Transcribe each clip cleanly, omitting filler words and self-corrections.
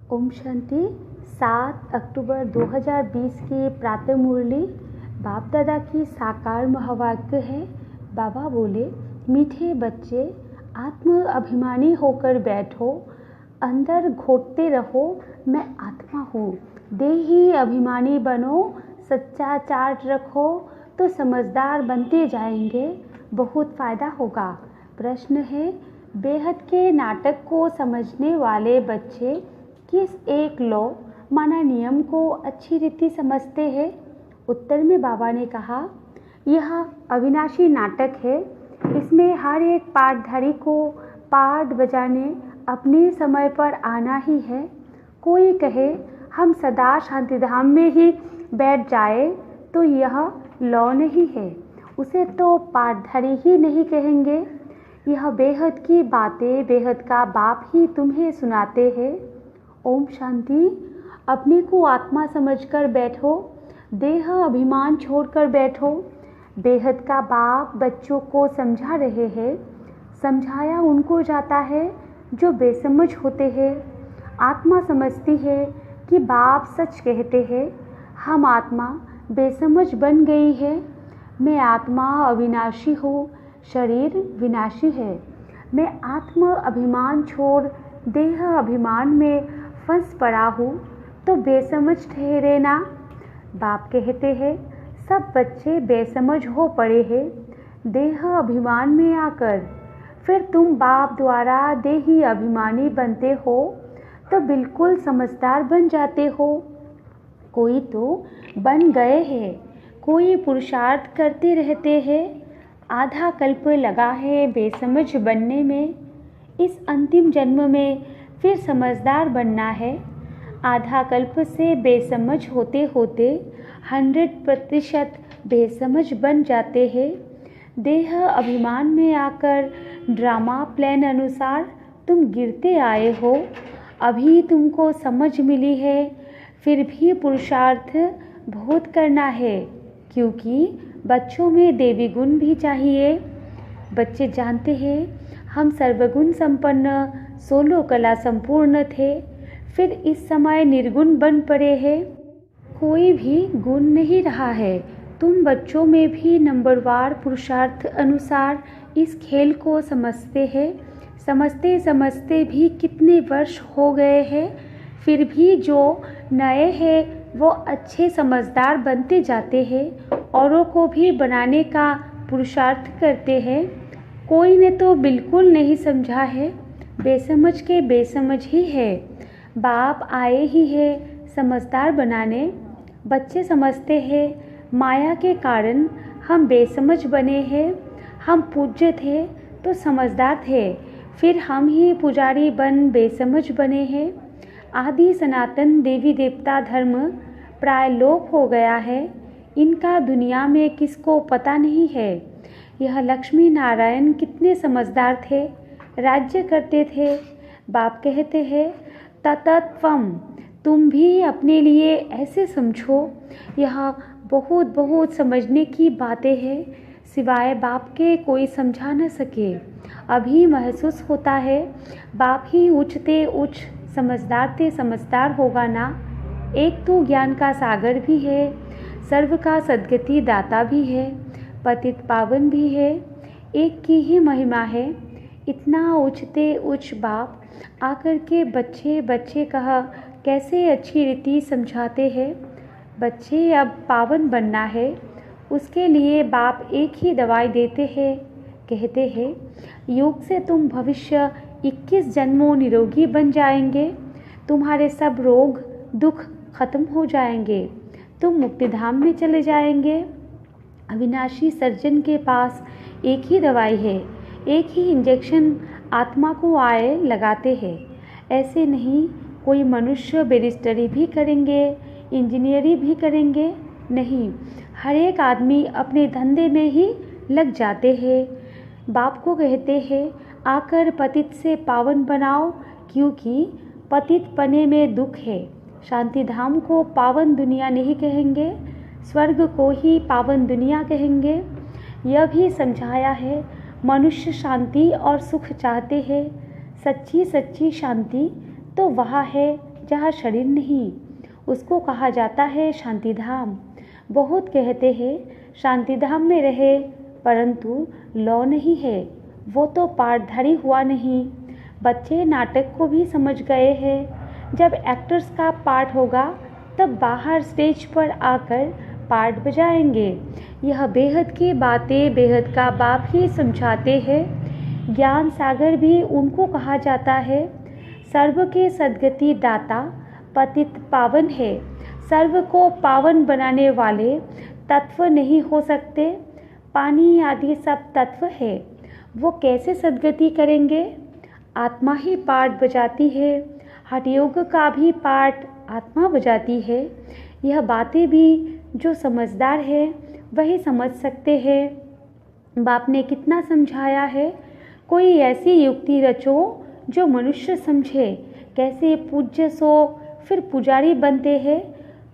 ओम शांति। 7 अक्टूबर 2020 की प्रातः मुरली बाप दादा की साकार महावाक्य है। बाबा बोले, मीठे बच्चे, आत्म अभिमानी होकर बैठो, अंदर घोटते रहो, मैं आत्मा हूँ। देही अभिमानी बनो, सच्चा चार्ट रखो तो समझदार बनते जाएंगे, बहुत फ़ायदा होगा। प्रश्न है, बेहद के नाटक को समझने वाले बच्चे किस एक लॉ माना नियम को अच्छी रीति समझते हैं? उत्तर में बाबा ने कहा, यह अविनाशी नाटक है। इसमें हर एक पाठधारी को पाठ बजाने अपने समय पर आना ही है। कोई कहे हम सदा शांतिधाम में ही बैठ जाए तो यह लॉ नहीं है, उसे तो पाठधारी ही नहीं कहेंगे। यह बेहद की बातें बेहद का बाप ही तुम्हें सुनाते हैं। ओम शांति। अपने को आत्मा समझकर बैठो, देह अभिमान छोड़कर बैठो। बेहद का बाप बच्चों को समझा रहे हैं। समझाया उनको जाता है जो बेसमझ होते हैं। आत्मा समझती है कि बाप सच कहते हैं। हम आत्मा बेसमझ बन गई है। मैं आत्मा अविनाशी हूँ, शरीर विनाशी है। मैं आत्म अभिमान छोड़ देह अभिमान में फंस पड़ा हूँ तो बेसमझ ठहरे ना। बाप कहते हैं सब बच्चे बेसमझ हो पड़े हैं देह अभिमान में आकर। फिर तुम बाप द्वारा देही अभिमानी बनते हो तो बिल्कुल समझदार बन जाते हो। कोई तो बन गए हैं, कोई पुरुषार्थ करते रहते हैं। आधा कल्प लगा है बेसमझ बनने में। इस अंतिम जन्म में फिर समझदार बनना है। आधा कल्प से बेसमझ होते होते 100% बेसमझ बन जाते हैं। देह अभिमान में आकर ड्रामा प्लान अनुसार तुम गिरते आए हो। अभी तुमको समझ मिली है, फिर भी पुरुषार्थ बहुत करना है, क्योंकि बच्चों में देवी गुण भी चाहिए। बच्चे जानते हैं हम सर्वगुण संपन्न 16 कला संपूर्ण थे, फिर इस समय निर्गुण बन पड़े हैं। कोई भी गुण नहीं रहा है। तुम बच्चों में भी नंबरवार पुरुषार्थ अनुसार इस खेल को समझते हैं। समझते समझते भी कितने वर्ष हो गए हैं, फिर भी जो नए हैं वो अच्छे समझदार बनते जाते हैं, औरों को भी बनाने का पुरुषार्थ करते हैं। कोई ने तो बिल्कुल नहीं समझा है, बेसमझ के बेसमझ ही है। बाप आए ही है समझदार बनाने। बच्चे समझते हैं माया के कारण हम बेसमझ बने हैं। हम पूज्य थे तो समझदार थे, फिर हम ही पुजारी बन बेसमझ बने हैं। आदि सनातन देवी देवता धर्म प्राय लोप हो गया है। इनका दुनिया में किसको पता नहीं है। यह लक्ष्मी नारायण कितने समझदार थे, राज्य करते थे। बाप कहते हैं ततत्वम, तुम भी अपने लिए ऐसे समझो। यह बहुत बहुत समझने की बातें हैं, सिवाय बाप के कोई समझा न सके। अभी महसूस होता है बाप ही उच्चते उच्च समझदार ते समझदार होगा ना। एक तो ज्ञान का सागर भी है, सर्व का सद्गति दाता भी है, पतित पावन भी है। एक की ही महिमा है। इतना उच्चते उच्च बाप आकर के बच्चे बच्चे कहा कैसे अच्छी रीति समझाते हैं। बच्चे अब पावन बनना है, उसके लिए बाप एक ही दवाई देते हैं। कहते हैं योग से तुम भविष्य 21 जन्मों निरोगी बन जाएंगे। तुम्हारे सब रोग दुख खत्म हो जाएंगे। तुम मुक्तिधाम में चले जाएंगे। अविनाशी सर्जन के पास एक ही दवाई है, एक ही इंजेक्शन आत्मा को आए लगाते हैं। ऐसे नहीं कोई मनुष्य बैरिस्टरी भी करेंगे, इंजीनियरिंग भी करेंगे, नहीं, हर एक आदमी अपने धंधे में ही लग जाते हैं। बाप को कहते हैं आकर पतित से पावन बनाओ, क्योंकि पतित पने में दुख है। शांति धाम को पावन दुनिया नहीं कहेंगे, स्वर्ग को ही पावन दुनिया कहेंगे। यह भी समझाया है मनुष्य शांति और सुख चाहते हैं। सच्ची सच्ची शांति तो वहाँ है जहाँ शरीर नहीं, उसको कहा जाता है शांति धाम। बहुत कहते हैं शांति धाम में रहे, परंतु लौ नहीं है, वो तो पाठधारी हुआ नहीं। बच्चे नाटक को भी समझ गए हैं। जब एक्टर्स का पाठ होगा तब बाहर स्टेज पर आकर पाठ बजाएंगे। यह बेहद की बातें बेहद का बाप ही समझाते हैं। ज्ञान सागर भी उनको कहा जाता है। सर्व के सद्गति दाता पतित पावन है। सर्व को पावन बनाने वाले तत्व नहीं हो सकते। पानी आदि सब तत्व है, वो कैसे सद्गति करेंगे? आत्मा ही पाठ बजाती है। हठयोग का भी पाठ आत्मा बजाती है। यह बातें भी जो समझदार है वही समझ सकते हैं। बाप ने कितना समझाया है। कोई ऐसी युक्ति रचो जो मनुष्य समझे। कैसे पूज्य सो फिर पुजारी बनते हैं।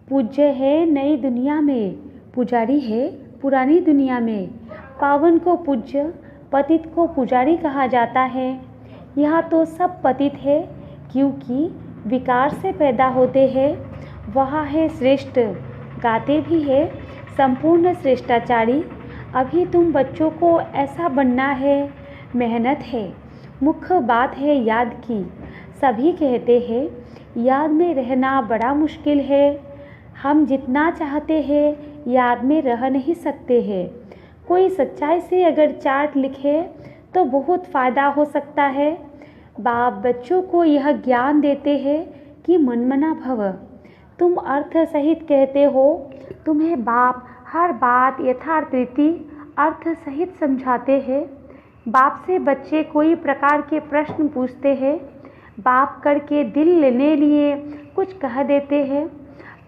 पूज्य है नई दुनिया में, पुजारी है पुरानी दुनिया में। पावन को पूज्य, पतित को पुजारी कहा जाता है। यहाँ तो सब पतित है, क्योंकि विकार से पैदा होते हैं। वहाँ है श्रेष्ठ, गाते भी है संपूर्ण श्रेष्ठाचारी। अभी तुम बच्चों को ऐसा बनना है, मेहनत है। मुख्य बात है याद की। सभी कहते हैं याद में रहना बड़ा मुश्किल है। हम जितना चाहते हैं याद में रह नहीं सकते हैं। कोई सच्चाई से अगर चार्ट लिखे तो बहुत फ़ायदा हो सकता है। बाप बच्चों को यह ज्ञान देते हैं कि मनमना भव। तुम अर्थ सहित कहते हो। तुम्हें बाप हर बात यथार्थ रीति अर्थ सहित समझाते हैं। बाप से बच्चे कोई प्रकार के प्रश्न पूछते हैं। बाप करके दिल लेने लिए कुछ कह देते हैं,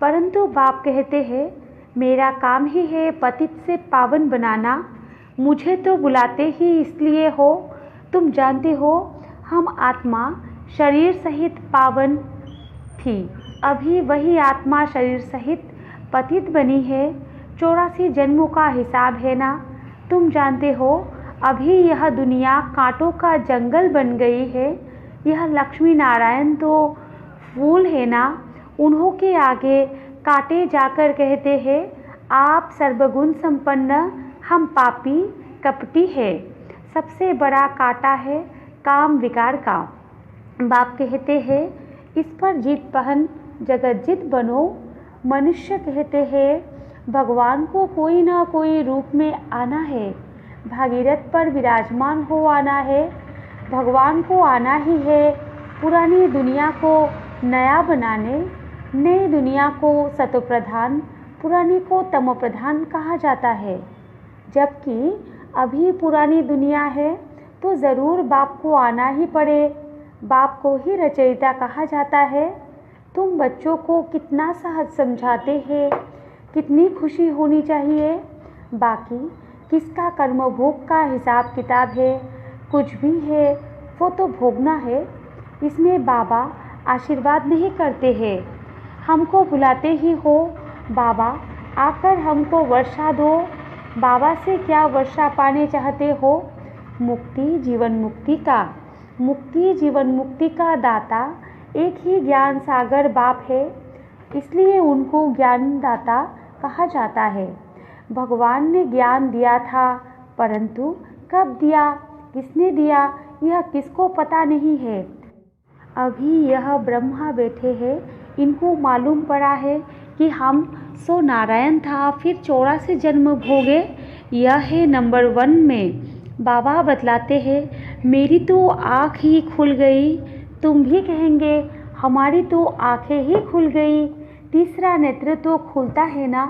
परंतु बाप कहते हैं मेरा काम ही है पतित से पावन बनाना। मुझे तो बुलाते ही इसलिए हो। तुम जानते हो हम आत्मा शरीर सहित पावन थी, अभी वही आत्मा शरीर सहित पतित बनी है। 84 जन्मों का हिसाब है ना। तुम जानते हो अभी यह दुनिया कांटों का जंगल बन गई है। यह लक्ष्मी नारायण तो फूल है ना। उन्हों के आगे कांटे जाकर कहते हैं आप सर्वगुण संपन्न, हम पापी कपटी है। सबसे बड़ा कांटा है काम विकार का। बाप कहते हैं इस पर जीत पहन जगत जीत बनो। मनुष्य कहते हैं भगवान को कोई ना कोई रूप में आना है। भागीरथ पर विराजमान हो आना है। भगवान को आना ही है पुरानी दुनिया को नया बनाने। नई दुनिया को सतो प्रधान, पुरानी को तमो प्रधान कहा जाता है। जबकि अभी पुरानी दुनिया है तो ज़रूर बाप को आना ही पड़े। बाप को ही रचयिता कहा जाता है। तुम बच्चों को कितना सहज समझाते हैं, कितनी खुशी होनी चाहिए। बाकी किसका कर्म भोग का हिसाब किताब है, कुछ भी है वो तो भोगना है। इसमें बाबा आशीर्वाद नहीं करते हैं। हमको बुलाते ही हो बाबा आकर हमको वर्षा दो। बाबा से क्या वर्षा पाने चाहते हो? मुक्ति जीवन मुक्ति का। मुक्ति जीवन मुक्ति का दाता एक ही ज्ञान सागर बाप है, इसलिए उनको ज्ञानदाता कहा जाता है। भगवान ने ज्ञान दिया था, परंतु कब दिया, किसने दिया, यह किसको पता नहीं है। अभी यह ब्रह्मा बैठे हैं, इनको मालूम पड़ा है कि हम सो नारायण था, फिर 84 जन्म भोगे। यह है नंबर 1 में। बाबा बतलाते हैं मेरी तो आँख ही खुल गई। तुम भी कहेंगे हमारी तो आँखें ही खुल गई। तीसरा नेत्र तो खुलता है ना।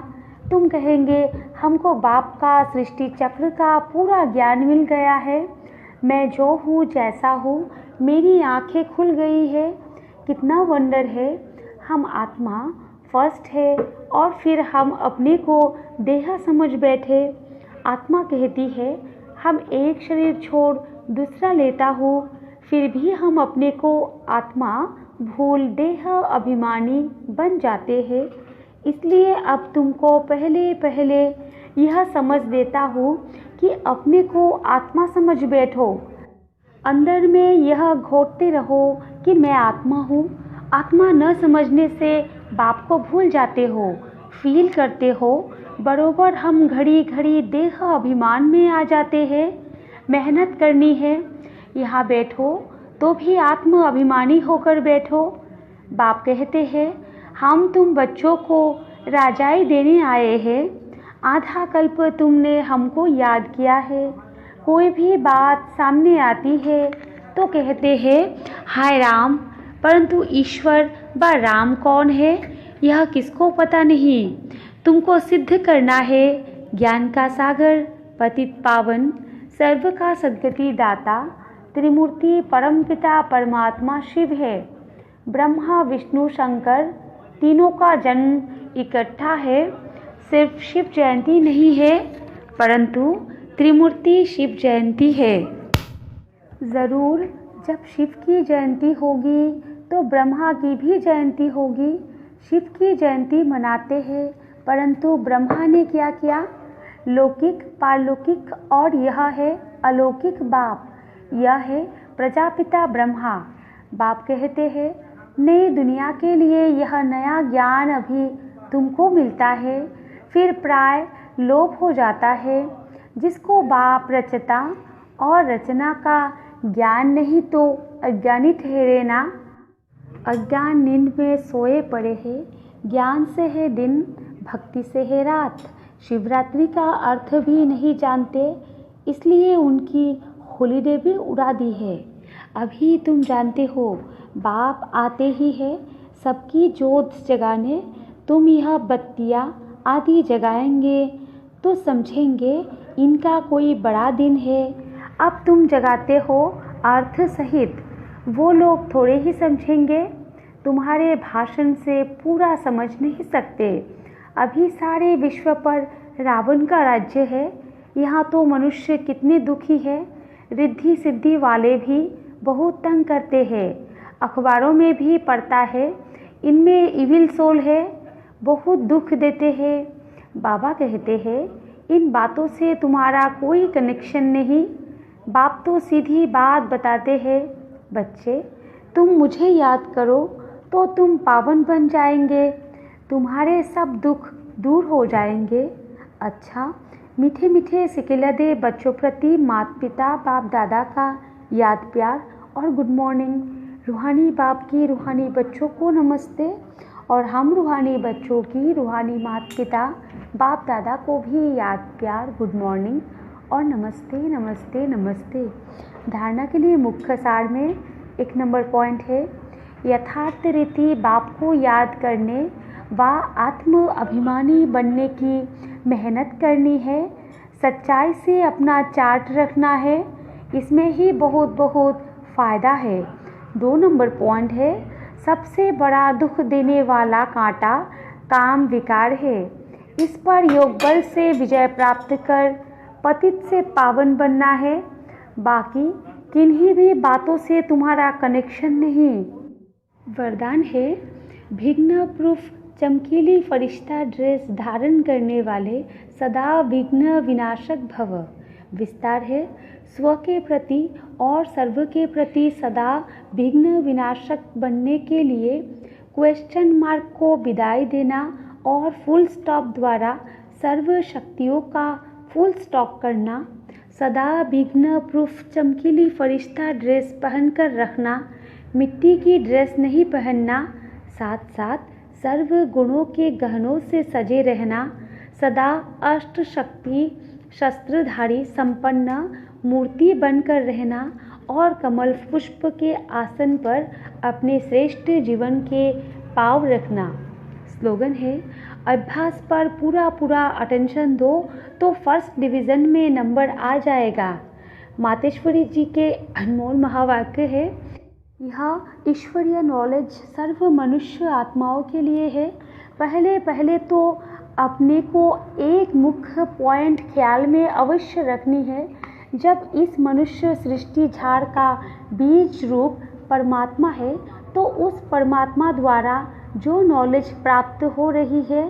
तुम कहेंगे हमको बाप का सृष्टि चक्र का पूरा ज्ञान मिल गया है। मैं जो हूँ जैसा हूँ, मेरी आँखें खुल गई है। कितना वंडर है। हम आत्मा फर्स्ट है और फिर हम अपने को देह समझ बैठे। आत्मा कहती है हम एक शरीर छोड़ दूसरा लेता हूँ, फिर भी हम अपने को आत्मा भूल देह अभिमानी बन जाते हैं। इसलिए अब तुमको पहले पहले यह समझ देता हूँ कि अपने को आत्मा समझ बैठो। अंदर में यह घोटते रहो कि मैं आत्मा हूँ आत्मा न समझने से बाप को भूल जाते हो, फील करते हो। बरोबर हम घड़ी घड़ी देह अभिमान में आ जाते हैं। मेहनत करनी है, यहाँ बैठो तो भी आत्म अभिमानी होकर बैठो। बाप कहते हैं हम तुम बच्चों को राजाई देने आए हैं। आधा कल्प तुमने हमको याद किया है। कोई भी बात सामने आती है तो कहते हैं हाय राम, परंतु ईश्वर व राम कौन है यह किसको पता नहीं। तुमको सिद्ध करना है ज्ञान का सागर, पतित पावन, सर्व का सद्गति दाता, त्रिमूर्ति परमपिता परमात्मा शिव है। ब्रह्मा विष्णु शंकर तीनों का जन्म इकट्ठा है। सिर्फ शिव जयंती नहीं है, परंतु त्रिमूर्ति शिव जयंती है। ज़रूर जब शिव की जयंती होगी तो ब्रह्मा की भी जयंती होगी। शिव की जयंती मनाते हैं, परंतु ब्रह्मा ने क्या किया? लौकिक, पारलौकिक और यह है अलौकिक बाप, यह है प्रजापिता ब्रह्मा। बाप कहते हैं नई दुनिया के लिए यह नया ज्ञान अभी तुमको मिलता है, फिर प्राय लोप हो जाता है। जिसको बाप रचता और रचना का ज्ञान नहीं तो अज्ञानी ठहरे ना। अज्ञान नींद में सोए पड़े हैं, ज्ञान से है दिन, भक्ति से है रात। शिवरात्रि का अर्थ भी नहीं जानते, इसलिए उनकी हॉलीडे भी उड़ा दी है। अभी तुम जानते हो बाप आते ही है सबकी जोत जगाने। तुम यह बत्तियाँ आदि जगाएंगे तो समझेंगे इनका कोई बड़ा दिन है। अब तुम जगाते हो अर्थ सहित, वो लोग थोड़े ही समझेंगे। तुम्हारे भाषण से पूरा समझ नहीं सकते। अभी सारे विश्व पर रावण का राज्य है। यहाँ तो मनुष्य कितने दुखी है। रिद्धि सिद्धि वाले भी बहुत तंग करते हैं। अखबारों में भी पढ़ता है इनमें इविल सोल है, बहुत दुख देते हैं। बाबा कहते हैं इन बातों से तुम्हारा कोई कनेक्शन नहीं। बाप तो सीधी बात बताते हैं, बच्चे तुम मुझे याद करो तो तुम पावन बन जाएंगे, तुम्हारे सब दुख दूर हो जाएंगे। अच्छा, मीठे मीठे सिकिलदे बच्चों प्रति माता पिता बाप दादा का याद प्यार और गुड मॉर्निंग। रूहानी बाप की रूहानी बच्चों को नमस्ते, और हम रूहानी बच्चों की रूहानी माता पिता बाप दादा को भी याद प्यार गुड मॉर्निंग और नमस्ते नमस्ते नमस्ते। धारणा के लिए मुख्य सार में 1 नंबर पॉइंट है यथार्थ रीति बाप को याद करने व आत्म अभिमानी बनने की मेहनत करनी है। सच्चाई से अपना चार्ट रखना है, इसमें ही बहुत बहुत फ़ायदा है। 2 नंबर पॉइंट है सबसे बड़ा दुख देने वाला कांटा काम विकार है। इस पर योग बल से विजय प्राप्त कर पतित से पावन बनना है। बाकी किन्हीं भी बातों से तुम्हारा कनेक्शन नहीं। वरदान है विघ्न प्रूफ चमकीली फरिश्ता ड्रेस धारण करने वाले सदा विघ्न विनाशक भव। विस्तार है स्व के प्रति और सर्व के प्रति सदा विघ्न विनाशक बनने के लिए क्वेश्चन मार्क को विदाई देना और फुल स्टॉप द्वारा सर्व शक्तियों का फुल स्टॉप करना। सदा विघ्न प्रूफ चमकीली फरिश्ता ड्रेस पहनकर रखना, मिट्टी की ड्रेस नहीं पहनना। साथ साथ सर्व गुणों के गहनों से सजे रहना। सदा अष्ट शक्ति शस्त्रधारी संपन्न मूर्ति बनकर रहना और कमल पुष्प के आसन पर अपने श्रेष्ठ जीवन के पाँव रखना। स्लोगन है अभ्यास पर पूरा पूरा अटेंशन दो तो फर्स्ट डिवीज़न में नंबर आ जाएगा। मातेश्वरी जी के अनमोल महावाक्य है यह ईश्वरीय नॉलेज सर्व मनुष्य आत्माओं के लिए है। पहले पहले तो अपने को एक मुख्य पॉइंट ख्याल में अवश्य रखनी है। जब इस मनुष्य सृष्टि झाड़ का बीज रूप परमात्मा है तो उस परमात्मा द्वारा जो नॉलेज प्राप्त हो रही है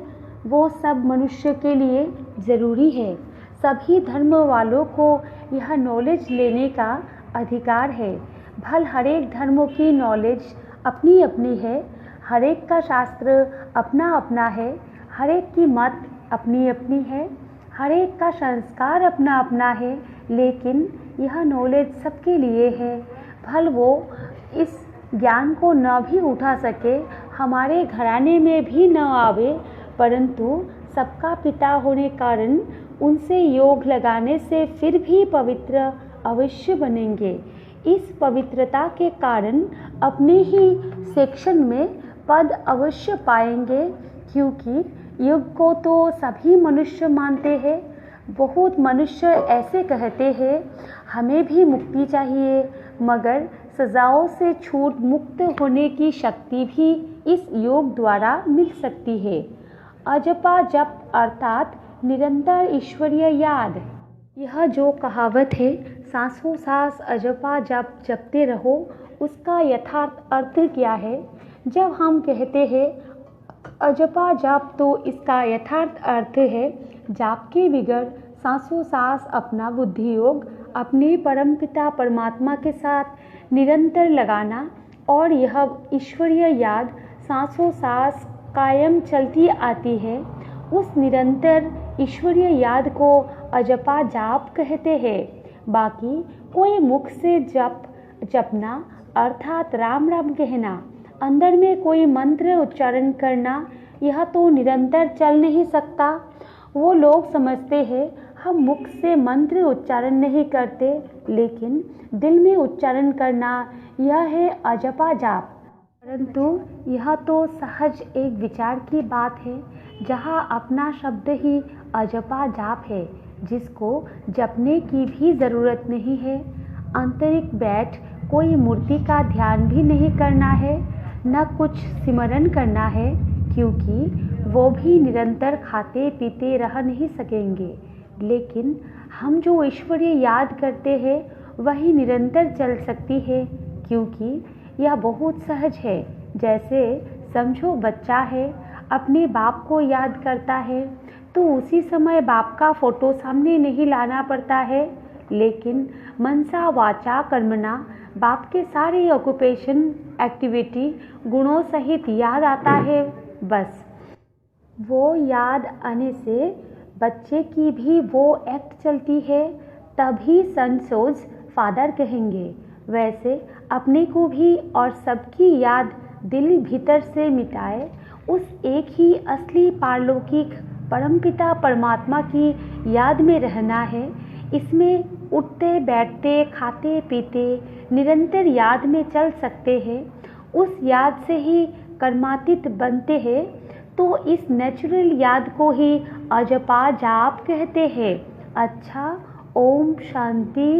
वो सब मनुष्य के लिए ज़रूरी है। सभी धर्म वालों को यह नॉलेज लेने का अधिकार है। भल हरेक धर्मों की नॉलेज अपनी अपनी है, हर एक का शास्त्र अपना अपना है, हर एक की मत अपनी अपनी है, हर एक का संस्कार अपना अपना है, लेकिन यह नॉलेज सबके लिए है। भल वो इस ज्ञान को न भी उठा सके, हमारे घराने में भी न आवे, परंतु सबका पिता होने कारण उनसे योग लगाने से फिर भी पवित्र अवश्य बनेंगे। इस पवित्रता के कारण अपने ही सेक्शन में पद अवश्य पाएंगे, क्योंकि युग को तो सभी मनुष्य मानते हैं। बहुत मनुष्य ऐसे कहते हैं हमें भी मुक्ति चाहिए, मगर सजाओं से छूट मुक्त होने की शक्ति भी इस योग द्वारा मिल सकती है। अजपा जप अर्थात निरंतर ईश्वरीय याद। यह जो कहावत है सांसों सांस अजपा जप जपते रहो, उसका यथार्थ अर्थ क्या है? जब हम कहते हैं अजपा जाप, तो इसका यथार्थ अर्थ है जाप के बिगड़ सांसों सांस अपना बुद्धि योग अपने परमपिता परमात्मा के साथ निरंतर लगाना, और यह ईश्वरीय याद सांसों सांस कायम चलती आती है। उस निरंतर ईश्वरीय याद को अजपा जाप कहते हैं। बाकी कोई मुख से जपना अर्थात राम राम कहना, अंदर में कोई मंत्र उच्चारण करना, यह तो निरंतर चल नहीं सकता। वो लोग समझते हैं हम मुख से मंत्र उच्चारण नहीं करते, लेकिन दिल में उच्चारण करना, यह है अजपा जाप। परंतु यह तो सहज एक विचार की बात है, जहाँ अपना शब्द ही अजपा जाप है, जिसको जपने की भी ज़रूरत नहीं है। आंतरिक बैठ कोई मूर्ति का ध्यान भी नहीं करना है, न कुछ सिमरन करना है, क्योंकि वो भी निरंतर खाते पीते रह नहीं सकेंगे। लेकिन हम जो ईश्वरीय याद करते हैं वही निरंतर चल सकती है, क्योंकि यह बहुत सहज है। जैसे समझो बच्चा है, अपने बाप को याद करता है, तो उसी समय बाप का फोटो सामने नहीं लाना पड़ता है, लेकिन मनसा वाचा कर्मणा बाप के सारे ऑक्यूपेशन एक्टिविटी गुणों सहित याद आता है। बस वो याद आने से बच्चे की भी वो एक्ट चलती है, तभी सन सोज फादर कहेंगे। वैसे अपने को भी और सबकी याद दिल भीतर से मिटाए, उस एक ही असली पारलौकिक परमपिता परमात्मा की याद में रहना है। इसमें उठते बैठते खाते पीते निरंतर याद में चल सकते हैं, उस याद से ही कर्मातीत बनते हैं। तो इस नेचुरल याद को ही अजपा जाप कहते हैं। अच्छा, ओम शांति।